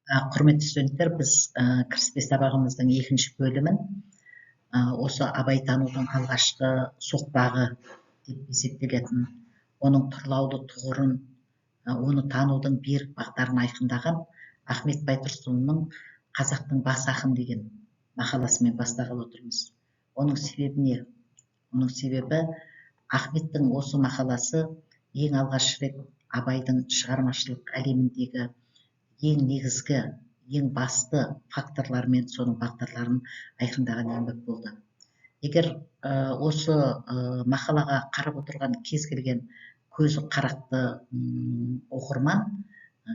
Құрметті студенттер, біз кіріспе сабағымыздың екінші бөлімін осы абайтанудың алғашқы соқпағы деп есептелетін, оның тұрлаулы тұғырын, оны танудың берік бағдарын айқындаған Ахмет Байтұрсынұлының «Қазақтың бас ақын» деген мақаласымен бастағалы отырмыз. Оның себебі не? Оның себебі Ахметтің осы мақаласы ең алғаш рет абайдың шығармашылық әлеміндегі ең негізгі, ең басты факторлар мен соның бағдарларын айқындаған еңбек болды. Егер осы мақалаға қарап отырған кез келген көзі қарақты оқырман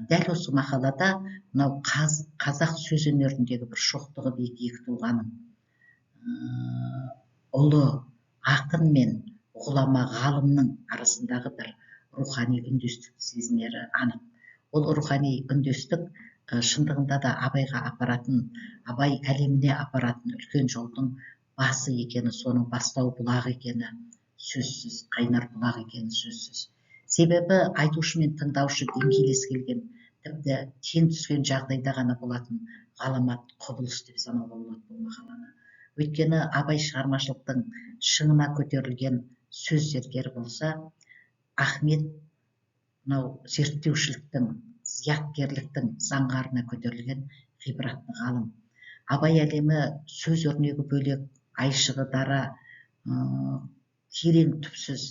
дәл осы мақалада мынау қазақ сөз өнеріндегі бір шоқтығы биік екі тұлғаның ұлы ақын мен ғұлама ғалымның арасындағы бір рухани үндестікті сезінері анық. Ол рухани үндестік шындығында да абайға апаратын, абай әлеміне апаратын үлкен жолдың басы екені, соның бастау бұлақ екені сөзсіз, қайнар бұлақ екені сөзсіз. Себебі айтушы мен тыңдаушы деңгейлес келген, тіпті тең түскен жағдайда ғана болатын ғаламат құбылыс деп санауға болады бұл мақаланы. Өйткені абай шығармашылықтың шыңына көтерілген сөз зергері болса, Ахмет мынау зерттеушіліктің, зияткерліктің заңғарына көтерілген ғибратты ғалым. Абай әлемі сөз өрнегі бөлек, айшығы дара, терең түпсіз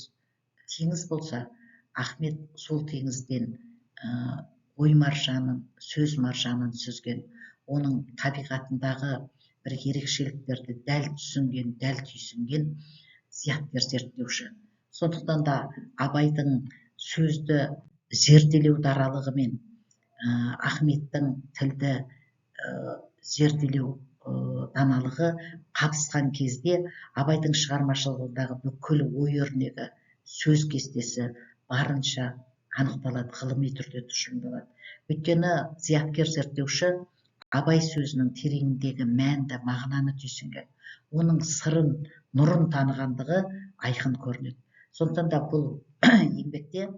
теңіз болса, Ахмет сол теңізден ой маржанын, сөз маржанын сүзген, оның табиғатындағы бір ерекшеліктерді дәл түсінген, дәл түйсінген зияткер зерттеуші. Сондықтан да абайдың сөзді зерделеу даралығы мен Ахметтің тілді зерделеу даналығы қабысқан кезде абайдың шығармашылығындағы бүкіл ой өрнегі, сөз кестесі барынша анықталады, ғылыми түрде тұжырымдалады. Өйткені зияткер зерттеуші абай сөзінің тереңіндегі мәнді, мағынаны түйсінген, оның сырын, нұрын танығандығы айқын көрінеді. Сондықтан да бұл еңбекте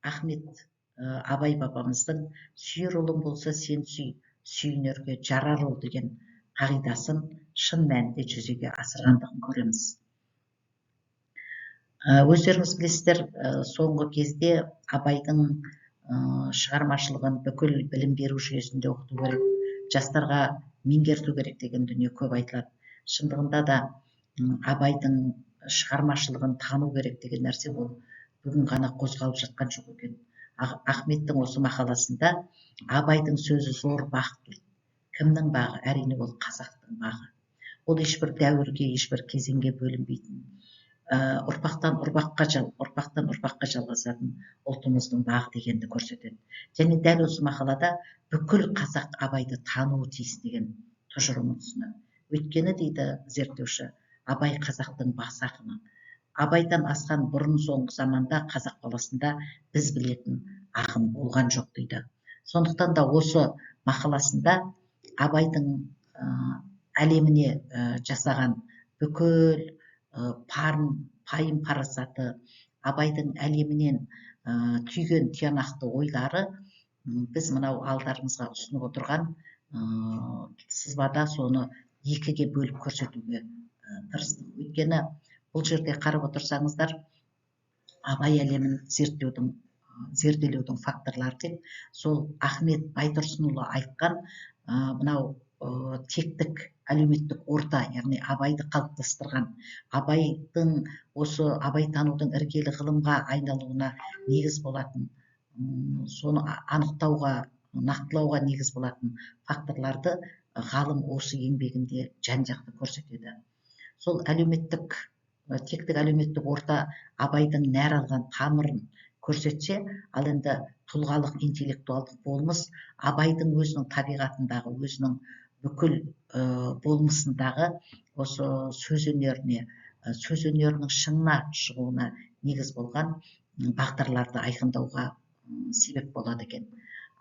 Ахмет абай бабамыздың «Сүйер ұлың болса сен сүй, сүйінерге жарар ол» деген қағидасын шын мәнінде жүзеге асырғандығын көреміз. Өздеріңіз білесіздер, соңғы кезде абайдың шығармашылығын бүкіл білім беру жүйесінде оқыту керек, жастарға меңгерту керек деген дүние көп айтылады. Шындығында да абайдың шығармашылығын тану керек деген нәрсе ол бүгін ғана қозғалып жатқан жоқ екен. Ахметтің осы мақаласында абайдың сөзі зор бақ дейді. Кімнің бағы? Әрине ол қазақтың бағы. Ол ешбір дәуірге, ешбір кезеңге бөлінбейтін, ұрпақтан ұрпаққа жалғасатын ұлтымыздың бағы дегенді көрсетеді. Және дәл осы мақалада бүкіл қазақ абайды тануы тиіс деген тұжырымын ұсынады. Өйткені дейді зерттеуші, абай қазақтың бас ақыны. Абайдан асқан бұрын соңғы заманда қазақ баласында біз білетін ақын болған жоқ дейді. Сондықтан да осы мақаласында абайдың әлеміне жасаған бүкіл пайым парасаты, абайдың әлемінен түйген тиянақты ойлары біз мынау алдарыңызға ұсынып отырған сызбада соны екіге бөліп көрсетуге тырыстық. Өйткені бұл жерде қарап отырсаңыздар, абай әлемін зерделеудің факторлары деп, сол Ахмет Байтұрсынұлы айтқан мынау тектік әлеуметтік орта, яғни абайды қалыптастырған, абайдың осы абайтанудың іргелі ғылымға айналуына негіз болатын, соны анықтауға, нақтылауға негіз болатын факторларды ғалым осы еңбегінде жан-жақты көрсетеді. Сол тектік әлеуметтік орта абайдың нәр алған тамырын көрсетсе, ал енді тұлғалық интеллектуалдық болмыс абайдың өзінің табиғатындағы, өзінің бүкіл болмысындағы осы сөз өнеріне, сөз өнерінің шыңына шығуына негіз болған бағдарларды айқындауға себеп болады екен.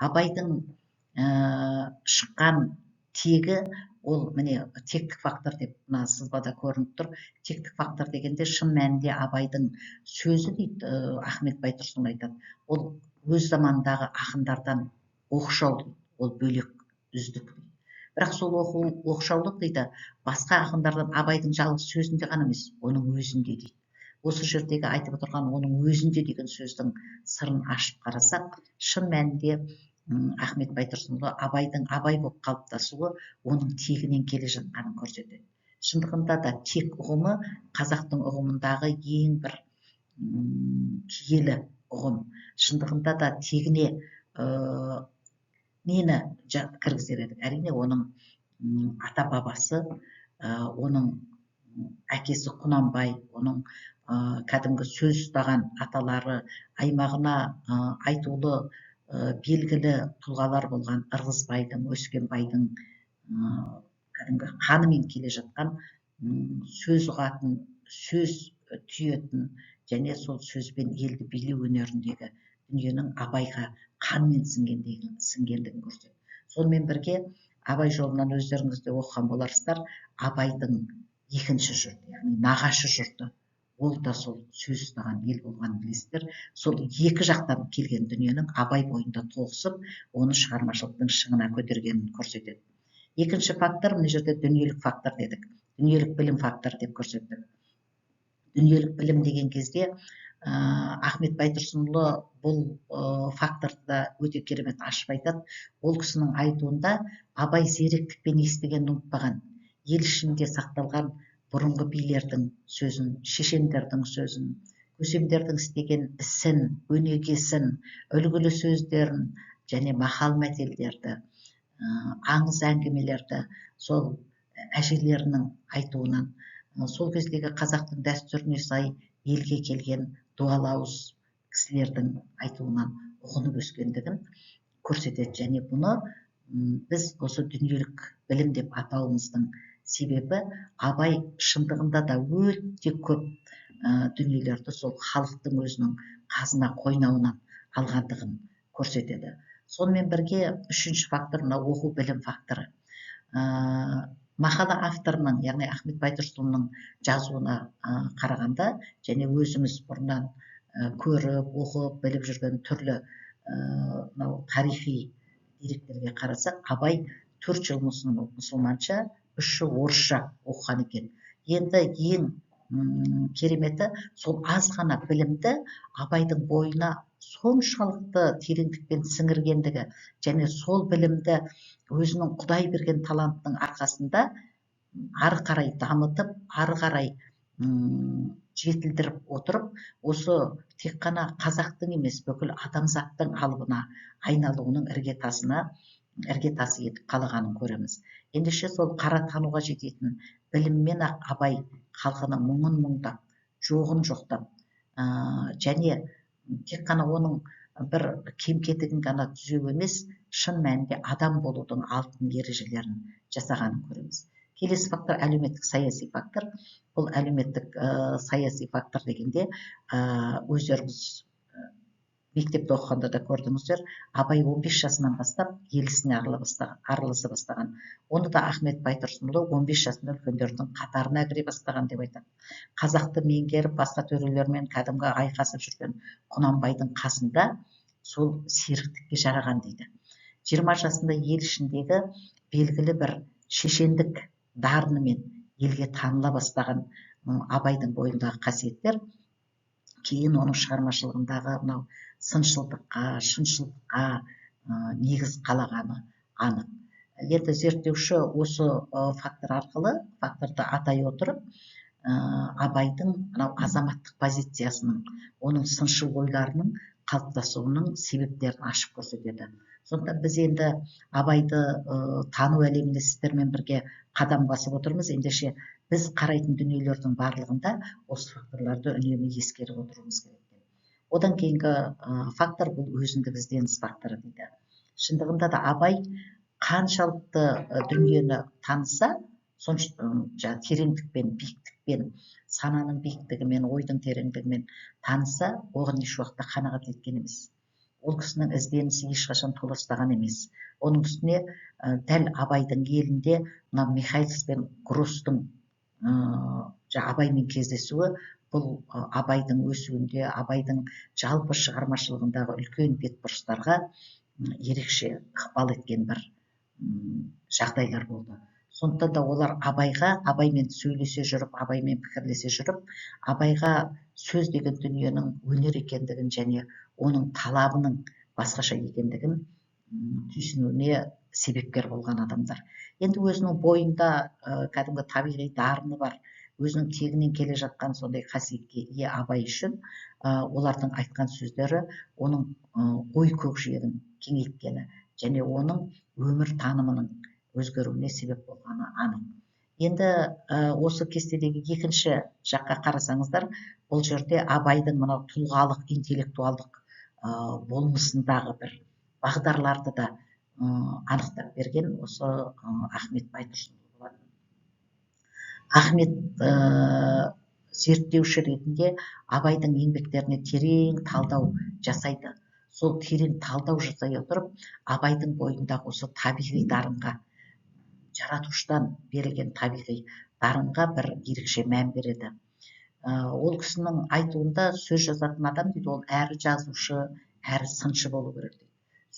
Абайдың шыққан тегі ол міне тектік фактор деп мына сызбада көрініп тұр. Тектік фактор дегенде шын мәнінде абайдың сөзі дейді, Ахмет Байтұрсынұлы айтады, ол өз заманындағы ақындардан оқшау, ол бөлек үздік дейді. Бірақ сол оқшаулық дейді басқа ақындардан абайдың жалғыз сөзінде ғана емес, оның өзінде дейді. Осы жердегі айтып отырған оның өзінде деген сөздің сырын ашып қарасақ, шын мәнінде Ахмет Байтұрсынұлы абайдың абай болып қалыптасуы оның тегінен келе жатқанын көрсетеді. Шындығында да тек ұғымы қазақтың ұғымындағы ең бір киелі ұғым. Шындығында да тегіне нені кіргізер едік? Әрине оның ата бабасы, оның әкесі Құнанбай, оның кәдімгі сөз ұстаған аталары, аймағына айтулы белгілі тұлғалар болған Ырғызбайдың, Өскенбайдың кәдімгі қанымен келе жатқан сөз ұғатын, сөз түйетін және сол сөзбен елді билеу өнеріндегі дүниенің абайға қанмен сіңгендігін көрсетеді. Сонымен бірге абай жолынан өздеріңіз де оқыған боларсыздар, абайдың екінші жұрты, яғни нағашы жұрты, ол да сол сөз ұстаған ел болғанын білесіздер. Сол екі жақтан келген дүниенің абай бойында тоғысып, оны шығармашылықтың шыңына көтергенін көрсетеді. Екінші фактор, мына жерде дүниелік фактор дедік, дүниелік білім фактор деп көрсеттік. Дүниелік білім деген кезде Ахмет Байтұрсынұлы бұл факторды өте керемет ашып айтады. Ол кісінің айтуында абай зеректікпен естігенін ұмытпаған, ел ішінде сақталған бұрынғы билердің сөзін, шешендердің сөзін, көсемдердің істеген ісін, өнегесін, үлгілі сөздерін және мақал мәтелдерді, аңыз әңгімелерді сол әжелерінің айтуынан, сол кездегі қазақтың дәстүріне сай елге келген дуалауыз кісілердің айтуынан ұғынып өскендігін көрсетеді. Және бұны біз осы дүниелік білім деп атауымыздың себебі абай шындығында да өте көп дүниелерді сол халықтың өзінің қазына қойнауынан алғандығын көрсетеді. Сонымен бірге үшінші фактор мына оқу білім факторы. Мақала авторының, яғни Ахмет Байтұрсынұлының жазуына қарағанда және өзіміз бұрыннан көріп, оқып, біліп жүрген түрлі тарихи деректерге қарасақ, абай 4 жыл мұсылманша, 3 жыл орысша оқыған екен. Енді ең кереметі сол аз ғана білімді абайдың бойына соншалықты тереңдікпен сіңіргендігі және сол білімді өзінің Құдай берген талантының арқасында ары қарай дамытып, ары қарай жетілдіріп отырып, осы тек қана қазақтың емес, бүкіл адамзаттың алыбына айналуының іргетасы етіп қалғанын көреміз. Ендеше сол қара тануға жететін біліммен ақ абай халқының мұңын мұңдап, жоғын жоқтап, және тек қана оның бір кем-кетігін ғана түзеу емес, шын мәнінде адам болудың алтын ережелерін жасағанын көреміз. Келесі фактор әлеуметтік саяси фактор. Бұл әлеуметтік саяси фактор дегенде өздеріңіз мектепте оқығанда да көрдіңіздер, абай 15 жасынан бастап ел ісіне араласа бастаған. Оны да Ахмет Байтұрсынұлы 15 жасында үлкендердің қатарына кіре бастаған деп айтады. Қазақты меңгеріп, басқа төрелермен кәдімгі айқасып жүрген Құнанбайдың қасында сол серіктікке жараған дейді. 20 жасында ел ішіндегі белгілі бір шешендік дарынымен елге таныла бастаған абайдың бойындағы қасиеттер кейін оның шығармашылығындағы мынау сыншылдыққа, шыншылдыққа негіз қалағаны анық. Енді зерттеуші осы факторды атай отырып, абайдың мынау азаматтық позициясының, оның сыншыл ойларының қалыптасуының себептерін ашып көрсетеді. Сондықтан біз енді абайды тану әлемінде сіздермен бірге қадам басып отырмыз. Ендеше біз қарайтын дүниелердің барлығында осы факторларды үнемі ескеріп отыруымыз керек. Одан кейінгі фактор бұл өзіндік ізденіс факторы дейді. Шындығында да абай қаншалықты дүниені таныса, сонша тереңдікпен, биіктікпен, сананың биіктігімен, ойдың тереңдігімен таныса, оған еш уақытта қанағат еткен емес. Ол кісінің ізденісі ешқашан толастаған емес. Оның үстіне дәл абайдың елінде мына Михайлис пен Гросстың абаймен кездесуі бұл абайдың өсуінде, абайдың жалпы шығармашылығындағы үлкен бетбұрыстарға ерекше ықпал еткен бір жағдайлар болды. Сондықтан да олар абаймен сөйлесе жүріп, абаймен пікірлесе жүріп, абайға сөз деген дүниенің өнер екендігін және оның талабының басқаша екендігін түйсінуіне себепкер болған адамдар. Енді өзінің бойында кәдімгі табиғи дарыны бар, өзінің тегінен келе жатқан сондай қасиетке ие абай үшін олардың айтқан сөздері оның ой көкжиегін кеңейткені және оның өмір танымының өзгеруіне себеп болғаны анық. Енді осы кестедегі екінші жаққа қарасаңыздар, бұл жерде абайдың мынау тұлғалық, интеллектуалдық болмысындағы бір бағдарларды да анықтап берген осы Ахмет Байтұрсынұлы болатын. Ахмет зерттеуші ретінде абайдың еңбектеріне терең талдау жасайды. Сол терең талдау жасай отырып, абайдың бойындағы осы табиғи дарынға, жаратушыдан берілген табиғи дарынға бір ерекше мән береді. Ол кісінің айтуында сөз жазатын адам дейді, ол әрі жазушы, әрі сыншы болу керек дейді.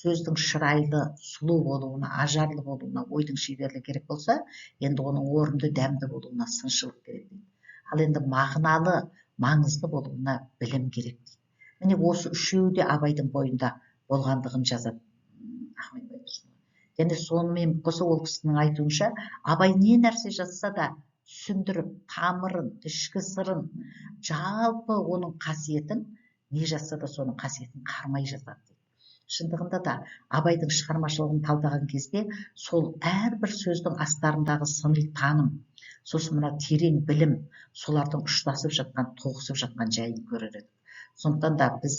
Сөздің шырайлы, сұлу болуына, ажарлы болуына ойдың шеберлігі керек болса, енді оның орынды, дәмді болуына сыншылық керек дейді. Ал енді мағыналы, маңызды болуына білім керек дейді. Міне осы үшеуі де абайдың бойында болғандығын жазады Ахмет Байтұрсынұлы. Және сонымен қоса ол кісінің айтуынша, абай не нәрсе жазса да түсіндіріп, тамырын, ішкі сырын, жалпы оның қасиетін, не жазса да соның қасиетін қармай жазады дейді. Шындығында да абайдың шығармашылығын талдаған кезде сол әрбір сөздің астарындағы сыни таным, сосын мына терең білім, солардың ұштасып жатқан, тоғысып жатқан жайын көрер едік. Сондықтан да біз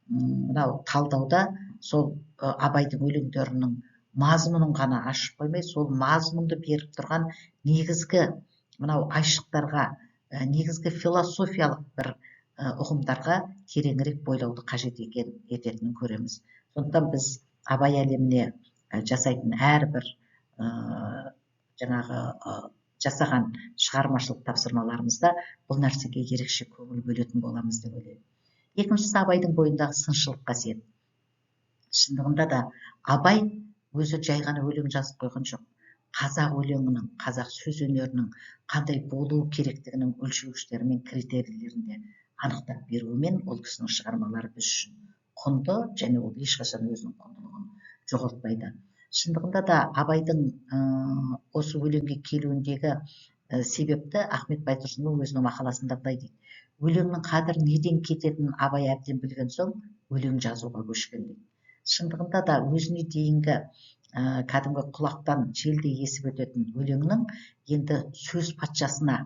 мынау талдауда сол абайдың өлеңдерінің мазмұнын ғана ашып қоймай, сол мазмұнды беріп тұрған негізгі мынау айшықтарға, негізгі философиялық бір ұғымдарға тереңірек бойлауды қажет ететінін көреміз. Сондықтан біз абай әлеміне жасайтын әрбір жаңағы жасаған шығармашылық тапсырмаларымызда бұл нәрсеге ерекше көңіл бөлетін боламыз деп ойлаймын. Екіншісі абайдың бойындағы сыншылық қасиет. Шындығында да абай өзі жай ғана өлең жазып қойған жоқ. Қазақ өлеңінің, қазақ сөз өнерінің қандай болуы керектігінің өлшеуіштері мен критерийлерінде анықтап беруімен ол кісінің шығармалары біз үшін құнды, және ол ешқашан өзінің құндылығын жоғалтпайды. Шындығында да абайдың осы өлеңге келуіндегі себепті Ахмет Байтұрсынұлы өзінің мақаласында былай дейді: өлеңнің қадірі неден кететінін абай әбден білген соң өлең жазуға көшкен дейді. Шындығында да өзіне дейінгі кәдімгі құлақтан желдей есіп өтетін өлеңнің енді сөз патшасына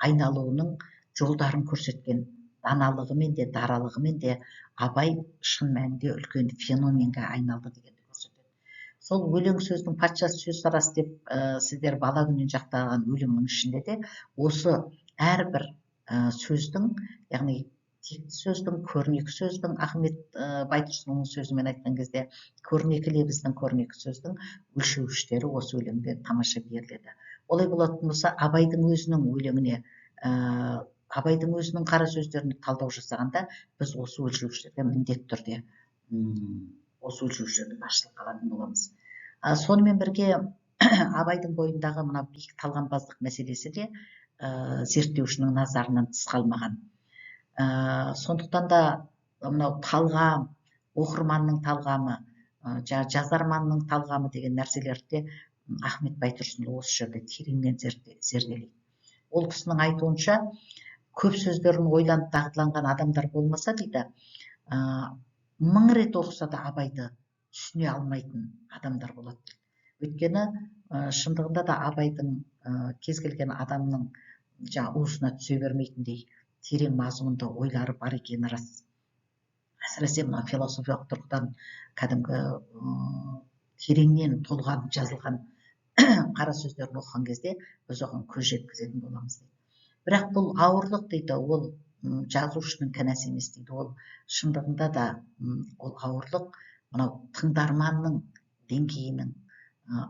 айналуының жолдарын көрсеткен даналығымен де, даралығымен де абай шын мәнінде үлкен феноменге айналды дегенді көрсетеді. Сол өлең сөздің патшасы сөз сарасы деп сіздер бала күннен жақтаған өлеңнің ішінде де осы әрбір сөздің, яғни текті сөздің, көрнекі сөздің, Ахмет Байтұрсынұлының сөзімен айтқан кезде көрнекі лебіздің, көрнекі сөздің өлшеуіштері осы өлеңде тамаша беріледі. Олай болатын болса, абайдың өзінің өлеңіне, абайдың өзінің қара сөздеріне талдау жасағанда біз осы өлшеуіштерге міндетті түрде осы өлшеуіштерді басшылыққа алатын боламыз. Сонымен бірге абайдың бойындағы мына биік талғампаздық мәселесі де зерттеушінің назарынан тыс қалмаған. Сондықтан да мынау талғам, оқырманның талғамы, жазарманның талғамы деген нәрселерді Ахмет Байтұрсынұлы осы жерде тереңнен зерделейді. Ол кісінің айтуынша, көп сөздерін ойланып дағдыланған адамдар болмаса дейді, 1000 рет оқыса да абайды түсіне алмайтын адамдар болады дейді. Өйткені шындығында да абайдың кез келген адамның уысына түсе бермейтіндей терең мазмұнды ойлары бар екені рас. Әсіресе мына философиялық тұрғыдан кәдімгі тереңнен толғанып жазылған қара сөздерін оқыған кезде біз оған көз жеткізетін боламыз дейді. Бірақ бұл ауырлық дейді, ол жазушының кінәсі емес дейді. Ол шындығында да ол ауырлық мынау тыңдарманның деңгейінің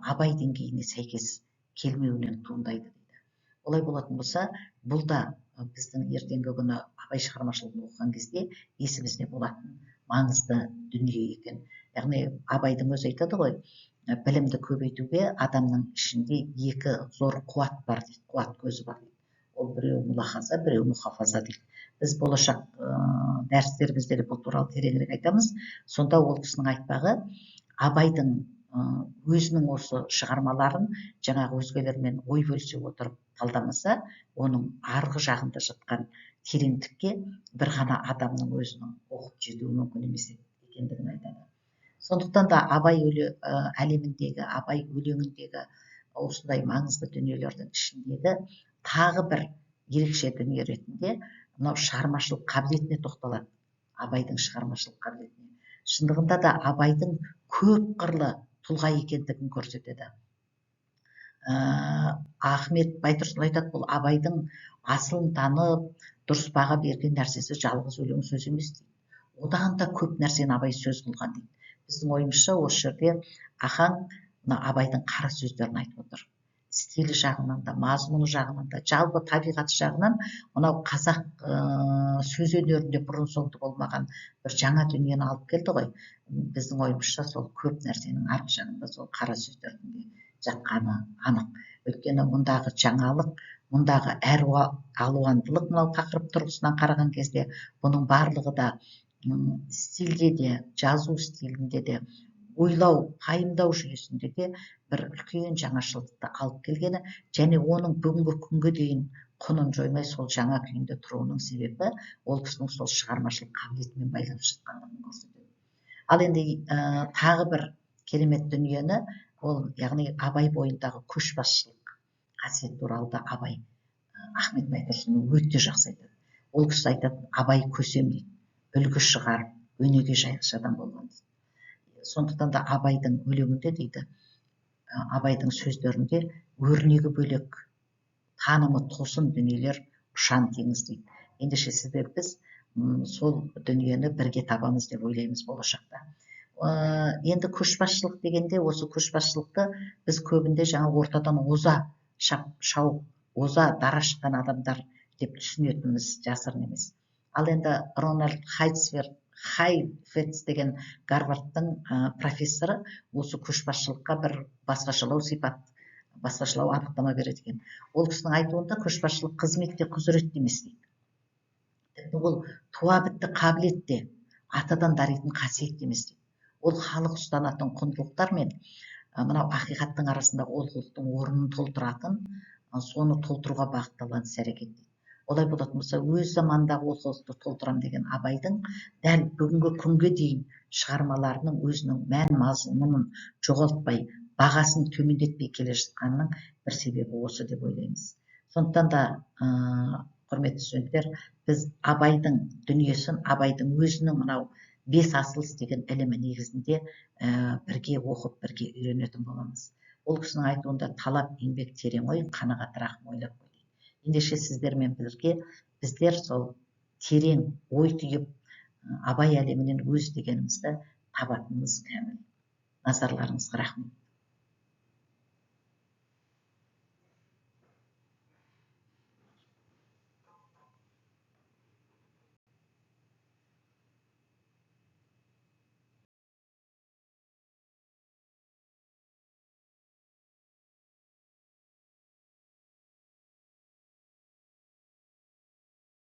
абай деңгейіне сәйкес келмеуінен туындайды дейді. Олай болатын болса, бұл да біздің ертеңгі күні абай шығармашылығын оқыған кезде есімізде болатын маңызды дүние екен. Яғни абайдың өзі айтады ғой, білімді көбейтуге адамның ішінде екі зор қуат бар дейді, қуат көзі бар дейді. Ол біреу мұлахаза, біреу мұхафаза дейді. Біз болашақ дәрістерімізде де бұл туралы тереңірек айтамыз. Сонда ол кісінің айтпағы, Абайдың өзінің осы шығармаларын жаңағы өзгелермен ой бөлісе отырып талдамаса, оның арғы жағында жатқан тереңдікке бір ғана адамның өзінің оқып жетуі мүмкін емес екендігін айтады. Сондықтан да Абай әлеміндегі, Абай өлеңіндегі осындай маңызды дүниелердің ішіндегі тағы бір ерекше дүние ретінде мынау шығармашылық қабілетіне тоқталады. Абайдың шығармашылық қабілетіне. Шындығында да Абайдың көп қырлы тұлға екендігін көрсетеді. Ахмет Байтұрсынов айтады, бұл Абайдың асылын танып, дұрыс баға берген нәрсесі жалғыз өлең сөз емес дейді. Одан да көп нәрсені Абай сөз қылған дейді. Біздің ойымызша осы жерде Ахаң Абайдың қара сөздерін айтып отыр. Стилі жағынан да, мазмұны жағынан да, жалпы табиғаты жағынан мынау қазақ сөз өнерінде бұрын соңды болмаған бір жаңа дүниені алып келді ғой. Біздің ойымызша сол көп нәрсенің арғы жағында сол қара сөздердің де жатқаны анық. Өйткені мұндағы жаңалық, мұндағы алуандылық, мынау тақырып тұрғысынан қараған кезде бұның барлығы да стильде де, жазу стилінде де, ойлау, пайымдау жүйесінде де бір үлкен жаңашылдықты алып келгені, және оның бүгінгі күнге дейін құнын жоймай сол жаңа күйінде тұруының себебі ол кісінің сол шығармашылық қабілетімен байланысып жатқандығын көрсетеді. Ал енді тағы бір керемет дүниені, ол яғни Абай бойындағы көшбасшылық қасиет туралы да Абай Ахмет Байтұрсынов өте жақсы айтады. Ол кісі айтады, Абай көсем дейді, үлгі шығарып, өнеге жайғыш адам болған дейді. Сондықтан да Абайдың өлеңінде дейді, Абайдың сөздерінде өрнегі бөлек, танымы тосын дүниелер ұшан теңіз дейді. Ендеше сіздер біз сол дүниені бірге табамыз деп ойлаймыз болашақта. Енді көшбасшылық дегенде, осы көшбасшылықты біз көбінде жаңа ортадан оза шауып, оза дара шыққан адамдар деп түсінетініміз жасырын емес. Ал енді Рональд Хайфетц деген Гарвардтың профессоры осы көшбасшылыққа бір басқашалау сипат, басқашалау анықтама береді екен. Ол кісінің айтуында көшбасшылық қызметте құзырет емес дейді. Ол туа бітті қабілет те, атадан даритын қасиет емес дейді. Ол халық ұстанатын құндылықтар мен мынау ақиқаттың арасында олқылықтың орнын толтыратын, соны толтыруға бағытталған іс-әрекет дейді. Олай болатын болса, өз замандағы олқылықты толтырам деген Абайдың дәл бүгінгі күнге дейін шығармаларының өзінің мән мазмұнын жоғалтпай, бағасын төмендетпей келе жатқанының бір себебі осы деп ойлаймыз. Сондықтан да, құрметті студенттер, біз Абайдың дүниесін, Абайдың өзінің мынау 5 асыл деген ілімі негізінде бірге оқып, бірге үйренетін боламыз. Ол кісінің айтуында талап, еңбек, терең ой, қанағат, рахым ойлап қой. Ендеше сіздермен бірге біздер сол терең ой түйіп, Абай әлемінен өз дегенімізді табатынымыз кәміл. Назарларыңызға рахмет.